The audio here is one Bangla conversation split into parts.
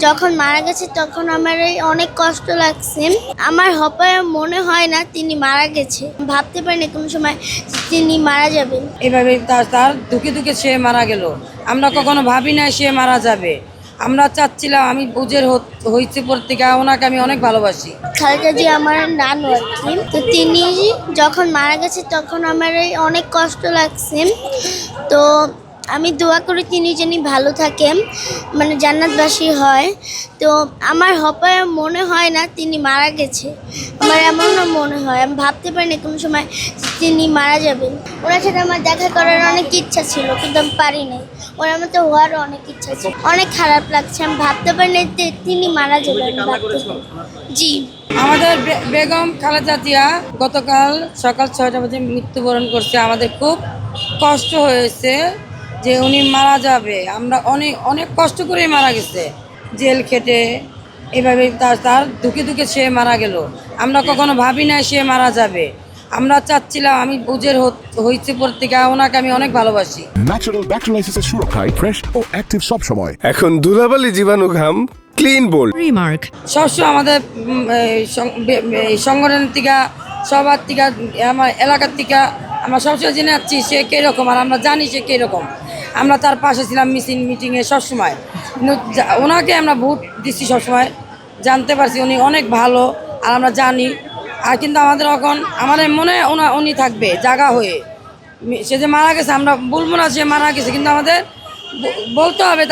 যখন মারা গেছে তখন আমার অনেক কষ্ট লাগছে। আমার হপায় মনে হয় না তিনি মারা গেছে, ভাবতে পারিনি কোনো সময় তিনি মারা যাবেন। এভাবে তার দুঃখে দুঃখে সে মারা গেল। আমরা কখনো ভাবি না সে মারা যাবে। আমরা চাচ্ছিলাম, আমি বুঝের হয়েছে পর থেকে ওনাকে আমি অনেক ভালোবাসি। খালেদা জি আমার নানু আর কি, তো তিনি যখন মারা গেছে তখন আমার অনেক কষ্ট লাগছে। তো আমি দোয়া করি তিনি যেন ভালো থাকেন, মানে জান্নাতবাসী হয়। তো আমার হপায় মনে হয় না তিনি মারা গেছে, আমার এমনও মনে হয়, আমি ভাবতে পারিনি কোনো সময় তিনি মারা যাবেন। ওনার সাথে আমার দেখা করার অনেক ইচ্ছা ছিল কিন্তু আমি পারিনি, ওনার মতো হওয়ারও অনেক ইচ্ছা ছিল। অনেক খারাপ লাগছে, আমি ভাবতে পারিনি যে তিনি মারা যাবেন। জি, আমাদের বেগম খালেদা জিয়া গতকাল সকাল 6টা বাজে মৃত্যুবরণ করছে। আমাদের খুব কষ্ট হয়েছে যে উনি মারা যাবে। আমরা অনেক অনেক কষ্ট করেই মারা গেছে, জেল খেটে। এভাবে তার দুঃখে দুঃখে সে মারা গেল। আমরা কখনো ভাবি না সে মারা যাবে। আমরা চাচ্ছিলাম, আমি বুঝের হয়েছে পর থেকে ওনাকে আমি অনেক ভালোবাসি। ন্যাচারাল ব্যাকটেরিয়ালাইসিসের সুরক্ষায় ফ্রেশ ও অ্যাক্টিভ সব সময়। এখন ধুলাবালি জীবাণু ঘাম ক্লিন বোল্ড রিমার্ক সবসময় আমাদের সংগঠনের থেকে, সবার থেকে, আমার এলাকার থেকে আমরা সবসময় জেনে যাচ্ছি সে কীরকম, আর আমরা জানি সে কীরকম। আমরা তার পাশে ছিলাম মিটিংয়ে সবসময়। ওনাকে আমরা ভোট দিচ্ছি সবসময়, জানতে পারছি উনি অনেক ভালো, আর আমরা জানি। আর কিন্তু আমাদের এখন আমাদের মনে উনি থাকবে জায়গা হয়ে। সে যে মারা গেছে আমরা বলবো না সে মারা গেছে, কিন্তু আমাদের বলতে হবে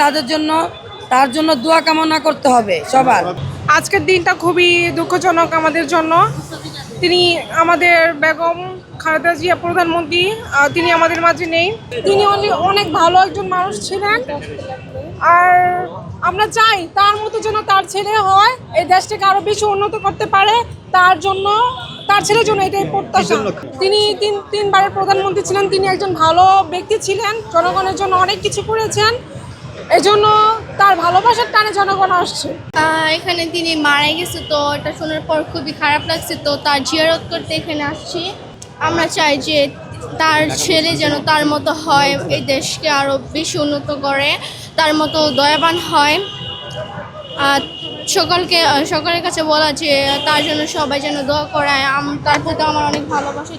তার জন্য দোয়া কামনা করতে হবে সবার। আজকের দিনটা খুবই দুঃখজনক আমাদের জন্য। তিনি আমাদের বেগম খালেদা জিয়া প্রধানমন্ত্রী, তিনি আমাদের মাঝে নেই। তিনি অনেক ভালো একজন মানুষ ছিলেন, আর আমরা চাই তার মতো যেন তার ছেলে হয়, এই দেশটাকে আরো বেশি উন্নত করতে পারে। তার ছেলের জন্য এটাই প্রত্যাশা। তিনি তিনবারের প্রধানমন্ত্রী ছিলেন, তিনি একজন ভালো ব্যক্তি ছিলেন, জনগণের জন্য অনেক কিছু করেছেন। এজন্য তার ভালোবাসার টানে জনগণ আসছে। এখানে তিনি মারা গেছে, তো এটা শোনার পর খুবই খারাপ লাগছে। তো তার জিয়ারত করতে এখানে আসছি। আমরা চাই যে তার ছেলে যেন তার মতো হয়, এই দেশকে আরও বেশি উন্নত করে, তার মতো দয়াবান হয়। সকলের কাছে বলা যে তার জন্য সবাই যেন দোয়া করায়। তার প্রতি আমার অনেক ভালোবাসা।